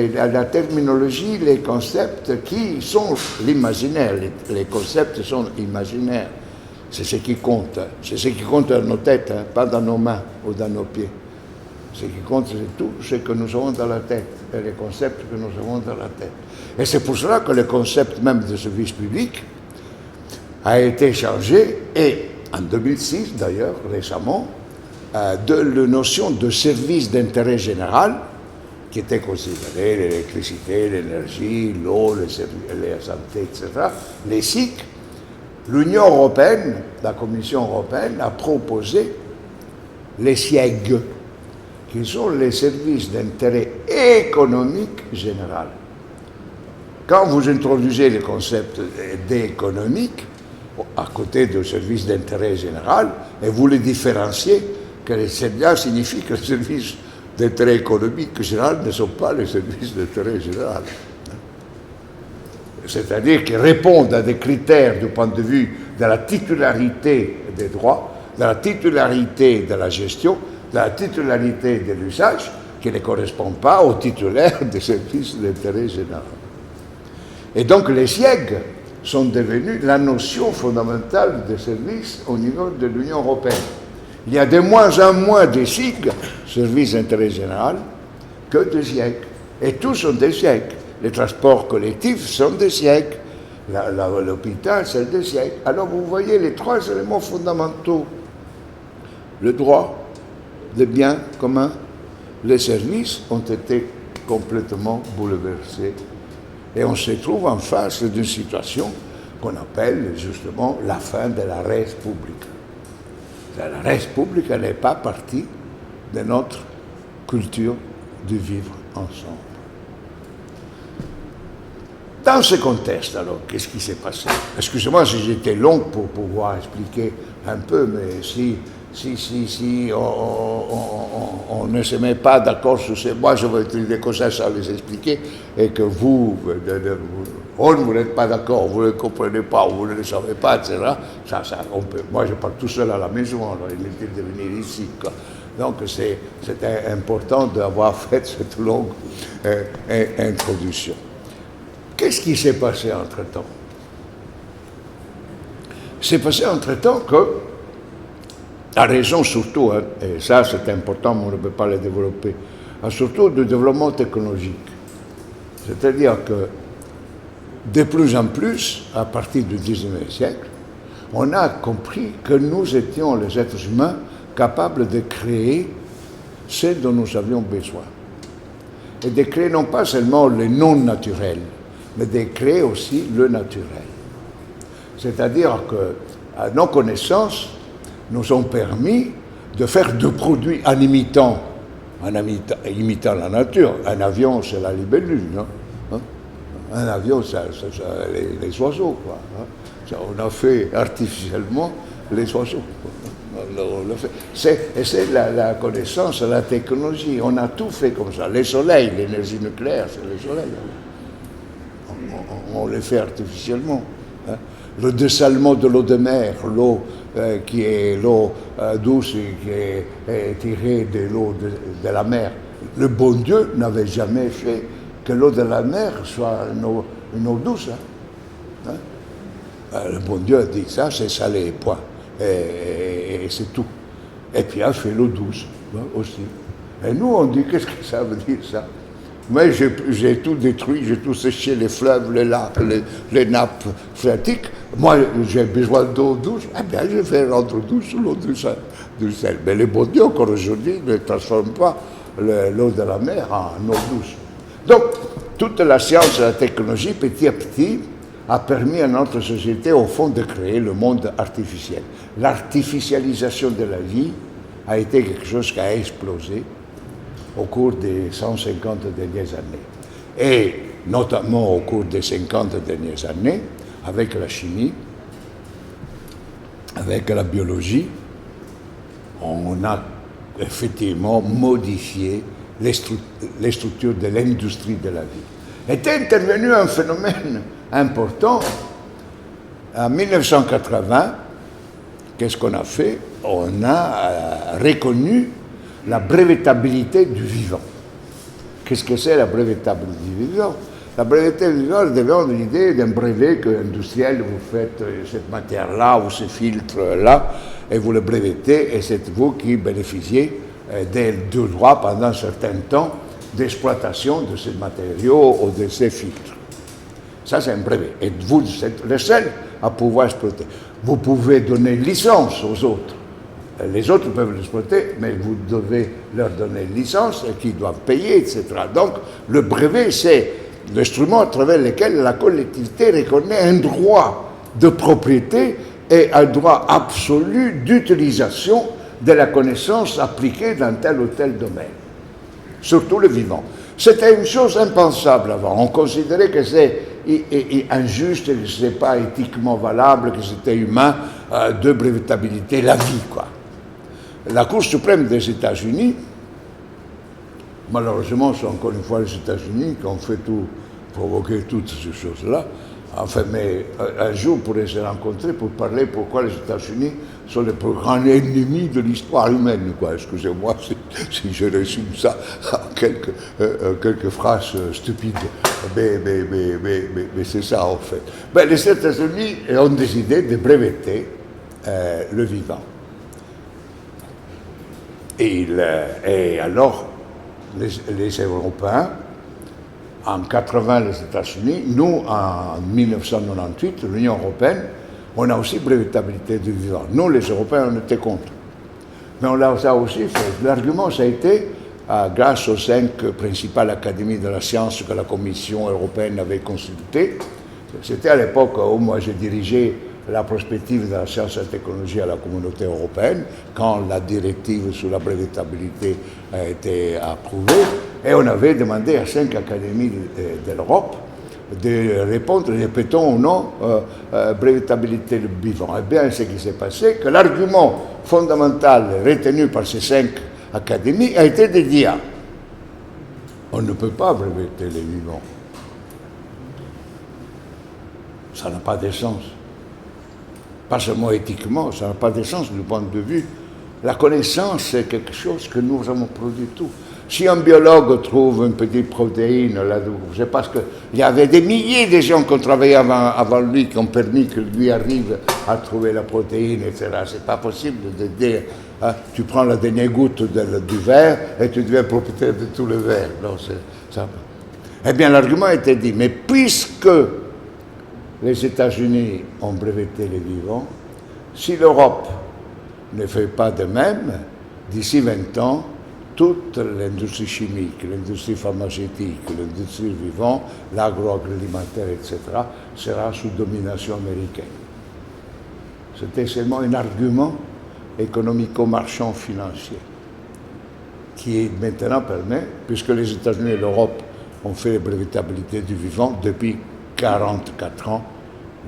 la terminologie, les concepts qui sont l'imaginaire. Les concepts sont imaginaires. C'est ce qui compte. C'est ce qui compte dans nos têtes, hein, pas dans nos mains ou dans nos pieds. Ce qui compte, c'est tout ce que nous avons dans la tête, et les concepts que nous avons dans la tête. Et c'est pour cela que le concept même de service public a été changé, et en 2006 d'ailleurs, récemment, de la notion de service d'intérêt général, qui était considéré l'électricité, l'énergie, l'eau, la santé, etc., les SIC, l'Union européenne, la Commission européenne, a proposé les SIEG, qui sont les services d'intérêt économique général. Quand vous introduisez le concept d'économique, à côté du service d'intérêt général, et vous le différenciez, que cela signifie que les services d'intérêt économique général ne sont pas les services d'intérêt général. C'est-à-dire qu'ils répondent à des critères du point de vue de la titularité des droits, de la titularité de la gestion, de la titularité de l'usage, qui ne correspondent pas aux titulaires des services d'intérêt général. Et donc les SIEG sont devenus la notion fondamentale des services au niveau de l'Union européenne. Il y a de moins en moins de SIG, services d'intérêt général, que de SIEG. Et tous sont des SIEG. Les transports collectifs sont des SIEG. L'hôpital, c'est des SIEG. Alors vous voyez les trois éléments fondamentaux. Le droit, les biens communs, les services ont été complètement bouleversés. Et on se trouve en face d'une situation qu'on appelle justement la fin de la res publica. La res publica n'est pas partie de notre culture de vivre ensemble. Dans ce contexte, alors, qu'est-ce qui s'est passé? Excusez-moi si j'étais long pour pouvoir expliquer un peu, mais si on ne se met pas d'accord sur ce... Moi, je vais utiliser comme ça sans les expliquer, et que vous n'êtes pas d'accord, vous ne le comprenez pas, vous ne le savez pas, etc. Moi, je parle tout seul à la maison, alors il était de venir ici, quoi. Donc, c'était important d'avoir fait cette longue introduction. Qu'est-ce qui s'est passé entre-temps? Il s'est passé entre-temps que la raison surtout, hein, et ça c'est important, mais on ne peut pas le développer, surtout du développement technologique. C'est-à-dire que de plus en plus, à partir du XIXe siècle, on a compris que nous étions, les êtres humains, capables de créer ce dont nous avions besoin. Et de créer non pas seulement le non naturel, mais de créer aussi le naturel. C'est-à-dire que nos connaissances nous ont permis de faire deux produits en imitant la nature. Un avion, c'est la libellule, non? Un avion, c'est les oiseaux, quoi. On a fait artificiellement les oiseaux. C'est la connaissance, la technologie. On a tout fait comme ça. Les soleils, l'énergie nucléaire, c'est les soleils. On les fait artificiellement. Le dessalement de l'eau de mer, l'eau qui est l'eau douce et qui est tirée de l'eau de la mer. Le bon Dieu n'avait jamais fait que l'eau de la mer soit une eau douce. Le bon Dieu a dit ça, c'est salé, point. Et c'est tout. Et puis il a fait l'eau douce aussi. Et nous, on dit, qu'est-ce que ça veut dire ça? Mais j'ai tout détruit, j'ai tout séché, les fleuves, les lacs, les nappes phréatiques. Moi, j'ai besoin d'eau douce. Eh bien, je vais rendre douce l'eau du sel. Mais le bon Dieu, encore aujourd'hui, ne transforme pas l'eau de la mer en eau douce. Donc, toute la science et la technologie, petit à petit, a permis à notre société, au fond, de créer le monde artificiel. L'artificialisation de la vie a été quelque chose qui a explosé au cours des 150 dernières années. Et notamment au cours des 50 dernières années, avec la chimie, avec la biologie, on a effectivement modifié les structures de l'industrie de la vie. Était intervenu un phénomène important. En 1980, qu'est-ce qu'on a fait? On a reconnu la brevetabilité du vivant. Qu'est-ce que c'est la brevetabilité du vivant? La brevetabilité du vivant devient l'idée d'un brevet que industriel, vous faites cette matière-là ou ce filtre-là, et vous le brevetez, et c'est vous qui bénéficiez des droits pendant un certain temps d'exploitation de ces matériaux ou de ces filtres. Ça, c'est un brevet. Et vous êtes le seul à pouvoir exploiter. Vous pouvez donner licence aux autres. Les autres peuvent l'exploiter, mais vous devez leur donner une licence et qu'ils doivent payer, etc. Donc, le brevet, c'est l'instrument à travers lequel la collectivité reconnaît un droit de propriété et un droit absolu d'utilisation de la connaissance appliquée dans tel ou tel domaine, surtout le vivant. C'était une chose impensable avant. On considérait que c'est injuste, que ce n'était pas éthiquement valable, que c'était humain de brevetabilité, la vie, quoi. La Cour suprême des États-Unis, malheureusement, c'est encore une fois les États-Unis qui ont fait tout, provoqué toutes ces choses-là. Enfin, mais un jour, on pourrait se rencontrer pour parler pourquoi les États-Unis sont les plus grands ennemis de l'histoire humaine, quoi. Excusez-moi si je résume ça en quelques phrases stupides, mais c'est ça, en fait. Ben, les États-Unis ont décidé de breveter le vivant. Et alors, les Européens, en 80 les États-Unis, nous en 1998, l'Union européenne, on a aussi brevetabilité du vivant. Nous, les Européens, on était contre. Mais on l'a aussi fait. L'argument, ça a été, grâce aux 5 principales académies de la science que la Commission européenne avait consultées, c'était à l'époque où moi j'ai dirigé la prospective de la science et la technologie à la communauté européenne, quand la directive sur la brevetabilité a été approuvée, et on avait demandé à 5 académies de l'Europe de répondre, répétons ou non, brevetabilité du vivant. Eh bien, ce qui s'est passé, que l'argument fondamental retenu par ces 5 académies a été de dire on ne peut pas breveter les vivants. Ça n'a pas de sens. Pas seulement éthiquement, ça n'a pas de sens du point de vue. La connaissance, c'est quelque chose que nous avons produit tout. Si un biologue trouve une petite protéine, là, c'est parce qu'il y avait des milliers de gens qui ont travaillé avant lui, qui ont permis que lui arrive à trouver la protéine, etc. C'est pas possible de dire, hein, tu prends la dernière goutte du verre et tu deviens propriétaire de tout le verre. Non, c'est ça. Eh bien, l'argument était dit, mais puisque les États-Unis ont breveté les vivants, si l'Europe ne fait pas de même, d'ici 20 ans, toute l'industrie chimique, l'industrie pharmaceutique, l'industrie vivante, l'agroalimentaire, etc., sera sous domination américaine. C'était seulement un argument économico-marchand financier qui maintenant permet, puisque les États-Unis et l'Europe ont fait la brevetabilité du vivant depuis 44 ans,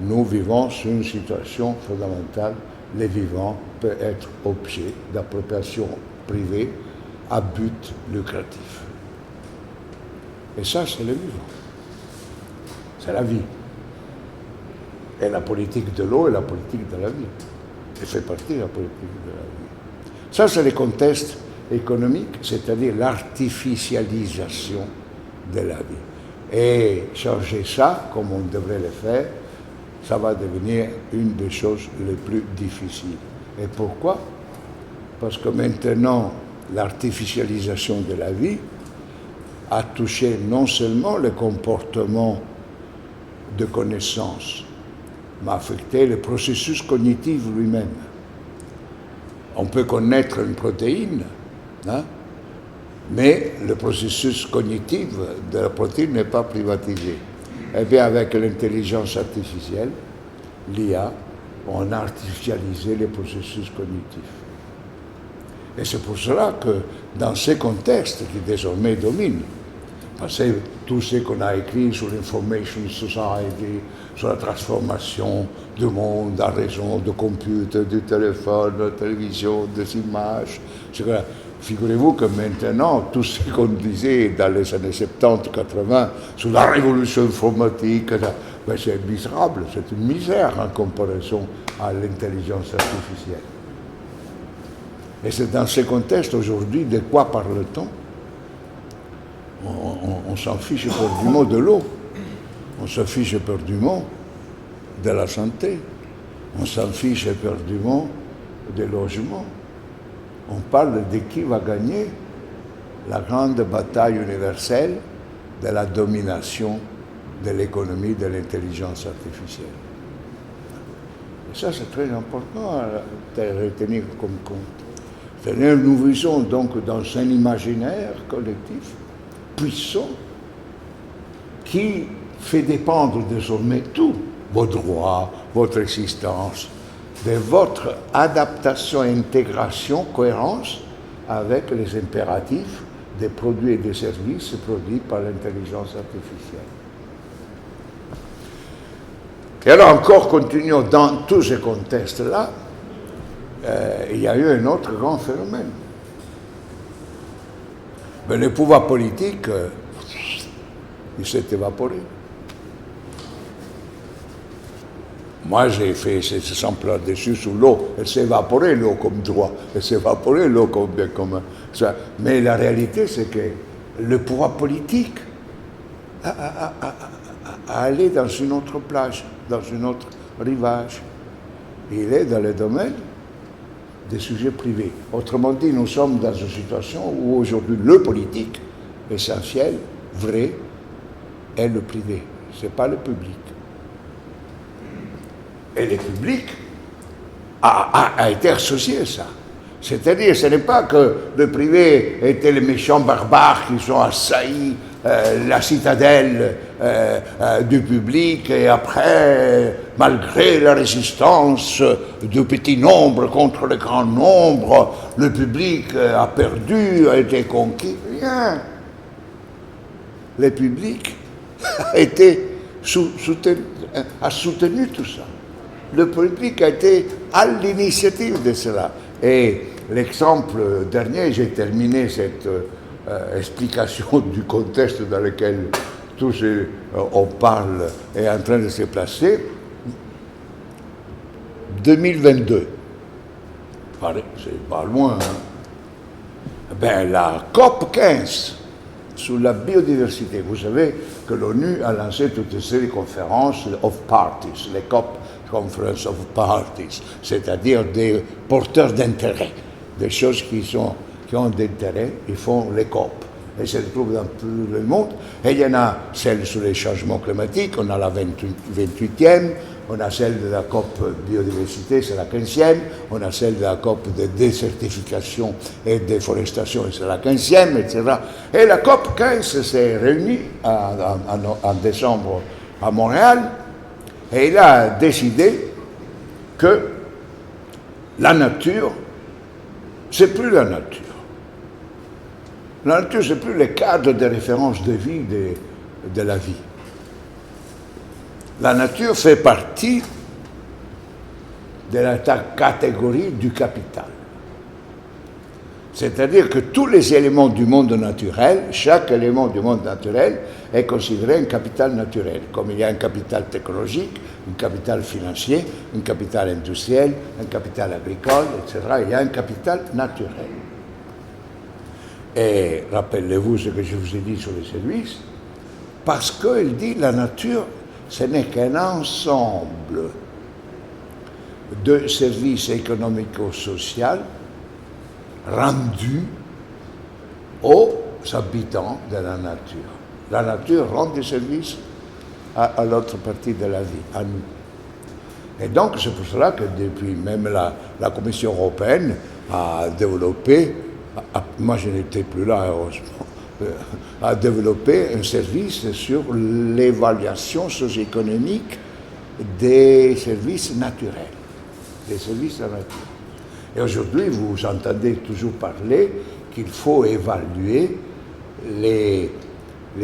nous vivons sur une situation fondamentale. Les vivants peuvent être objet d'appropriation privée à but lucratif. Et ça, c'est le vivant. C'est la vie. Et la politique de l'eau est la politique de la vie. Elle fait partie de la politique de la vie. Ça, c'est le contexte économique, c'est-à-dire l'artificialisation de la vie. Et changer ça, comme on devrait le faire, ça va devenir une des choses les plus difficiles. Et pourquoi? Parce que maintenant, l'artificialisation de la vie a touché non seulement le comportement de connaissance, mais a affecté le processus cognitif lui-même. On peut connaître une protéine, hein, mais le processus cognitif de la protéine n'est pas privatisé. Eh bien, avec l'intelligence artificielle, l'IA, on a artificialisé les processus cognitifs. Et c'est pour cela que dans ces contextes qui désormais dominent, parce que tout ce qu'on a écrit sur l'information society, sur la transformation du monde en raison de computer, du téléphone, de la télévision, des images, etc. Figurez-vous que maintenant, tout ce qu'on disait dans les années 70-80 sur la révolution informatique, ben c'est misérable, c'est une misère en comparaison à l'intelligence artificielle. Et c'est dans ce contexte aujourd'hui de quoi parle-t-on? On s'en fiche éperdument de l'eau, on s'en fiche éperdument de la santé, on s'en fiche éperdument des logements. On parle de qui va gagner la grande bataille universelle de la domination de l'économie de l'intelligence artificielle. Et ça, c'est très important à retenir comme compte. C'est-à-dire, nous vivons donc dans un imaginaire collectif puissant qui fait dépendre désormais tout, vos droits, votre existence, de votre adaptation, intégration, cohérence avec les impératifs des produits et des services produits par l'intelligence artificielle. Et alors encore, continuons dans tous ces contextes-là, il y a eu un autre grand phénomène. Mais le pouvoir politique, il s'est évaporé. Moi, j'ai fait ce sample là-dessus sous l'eau. Elle s'est évaporée, l'eau comme droit. Elle s'est évaporée, l'eau comme bien commun. Mais la réalité, c'est que le pouvoir politique a allé dans une autre plage, dans un autre rivage. Il est dans le domaine des sujets privés. Autrement dit, nous sommes dans une situation où aujourd'hui le politique essentiel, vrai, est le privé. Ce n'est pas le public. Et le public a été associé à ça. C'est-à-dire, ce n'est pas que le privé était les méchants barbares qui ont assailli la citadelle du public et après, malgré la résistance du petit nombre contre le grand nombre, le public a perdu, a été conquis. Rien. Le public a soutenu tout ça. Le public a été à l'initiative de cela. Et l'exemple dernier, j'ai terminé cette explication du contexte dans lequel tout ce on parle est en train de se placer. 2022. C'est pas loin. Hein? Ben, la COP 15 sur la biodiversité. Vous savez que l'ONU a lancé toute une série de conférences of parties, les COP, Conference of Parties, c'est-à-dire des porteurs d'intérêt, des choses qui ont d'intérêt, ils font les COP. Et se retrouvent dans tout le monde. Et il y en a celle sur les changements climatiques, on a la 28e, on a celle de la COP biodiversité, c'est la 15e, on a celle de la COP de désertification et déforestation, c'est la 15e, etc. Et la COP 15 s'est réunie en décembre à Montréal, et il a décidé que la nature, c'est plus la nature. La nature, c'est plus le cadre de référence de vie de la vie. La nature fait partie de la catégorie du capital. C'est-à-dire que tous les éléments du monde naturel, chaque élément du monde naturel est considéré un capital naturel, comme il y a un capital technologique, un capital financier, un capital industriel, un capital agricole, etc. Il y a un capital naturel. Et rappelez-vous ce que je vous ai dit sur les services, parce qu'il dit la nature, ce n'est qu'un ensemble de services économico-sociaux rendus aux habitants de la nature. La nature rend des services à l'autre partie de la vie, à nous. Et donc, c'est pour cela que depuis même la Commission européenne a développé, moi je n'étais plus là heureusement, a développé un service sur l'évaluation socio-économique des services naturels, des services de la nature. Et aujourd'hui, vous entendez toujours parler qu'il faut évaluer les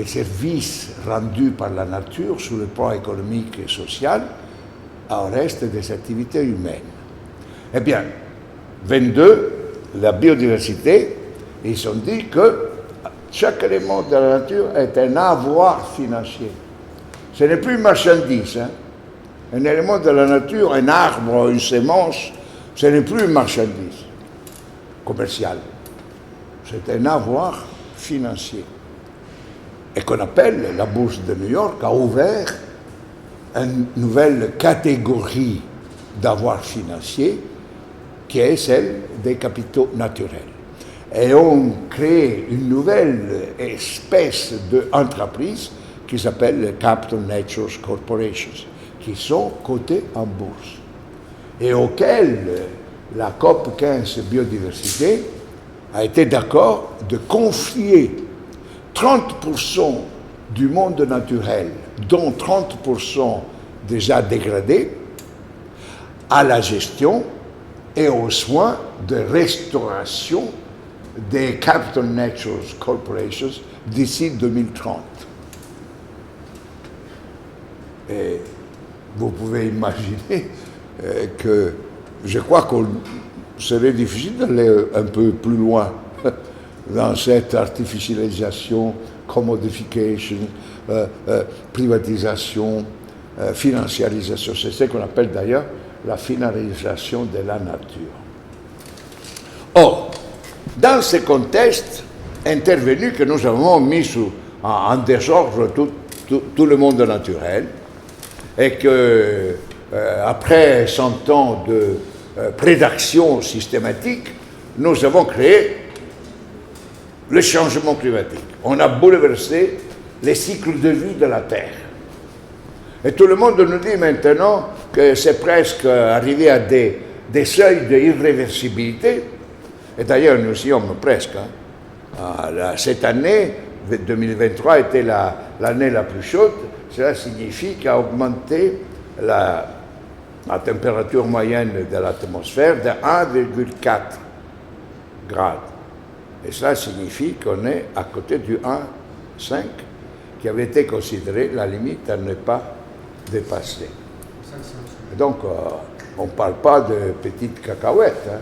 services rendus par la nature sur le plan économique et social au reste des activités humaines. Eh bien, 22, la biodiversité, ils ont dit que chaque élément de la nature est un avoir financier. Ce n'est plus une marchandise. Hein. Un élément de la nature, un arbre, une sémence, ce n'est plus une marchandise commerciale. C'est un avoir financier. et qu'on appelle la bourse de New York, a ouvert une nouvelle catégorie d'avoirs financiers qui est celle des capitaux naturels. Et on crée une nouvelle espèce d'entreprise qui s'appelle Capital Natures Corporations, qui sont cotées en bourse et auxquelles la COP 15 biodiversité a été d'accord de confier 30% du monde naturel, dont 30% déjà dégradé, à la gestion et aux soins de restauration des Capital Natures Corporations d'ici 2030. Et vous pouvez imaginer que je crois qu'on serait difficile d'aller un peu plus loin dans cette artificialisation, commodification, privatisation, financiarisation. C'est ce qu'on appelle d'ailleurs la financiarisation de la nature. Or, dans ce contexte intervenu que nous avons mis en désordre tout le monde naturel, et que après 100 ans de prédaction systématique, nous avons créé le changement climatique. On a bouleversé les cycles de vie de la Terre. Et tout le monde nous dit maintenant que c'est presque arrivé à des seuils d'irréversibilité. Et d'ailleurs, nous y sommes presque. Cette année, 2023, était l'année la plus chaude. Cela signifie qu'a augmenté la température moyenne de l'atmosphère de 1,4 grades. Et cela signifie qu'on est à côté du 1,5 qui avait été considéré la limite à ne pas dépasser. Et donc, on ne parle pas de petites cacahuètes. Hein.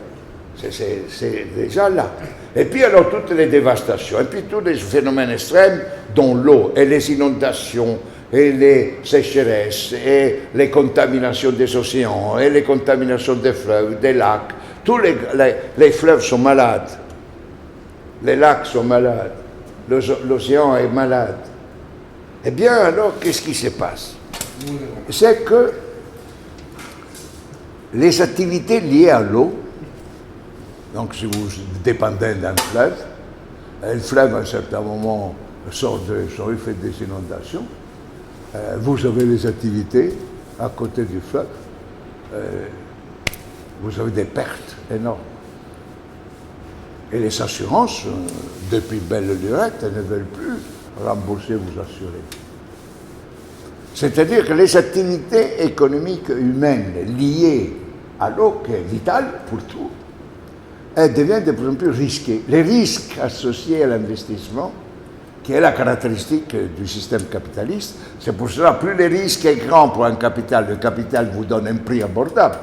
C'est déjà là. Et puis alors toutes les dévastations, et puis tous les phénomènes extrêmes, dont l'eau et les inondations, et les sécheresses, et les contaminations des océans, et les contaminations des fleuves, des lacs. Tous les fleuves sont malades, les lacs sont malades, l'océan est malade. Eh bien alors, qu'est-ce qui se passe? C'est que les activités liées à l'eau, donc si vous dépendez d'un fleuve, et le fleuve à un certain moment sort il fait des inondations, vous avez les activités à côté du fleuve, vous avez des pertes énormes. Et les assurances, depuis belle lurette, ne veulent plus rembourser vos assurés. C'est-à-dire que les activités économiques humaines liées à l'eau, qui est vitale pour tout, elles deviennent de plus en plus risquées. Les risques associés à l'investissement, qui est la caractéristique du système capitaliste, c'est pour cela, plus le risque est grand pour un capital, le capital vous donne un prix abordable,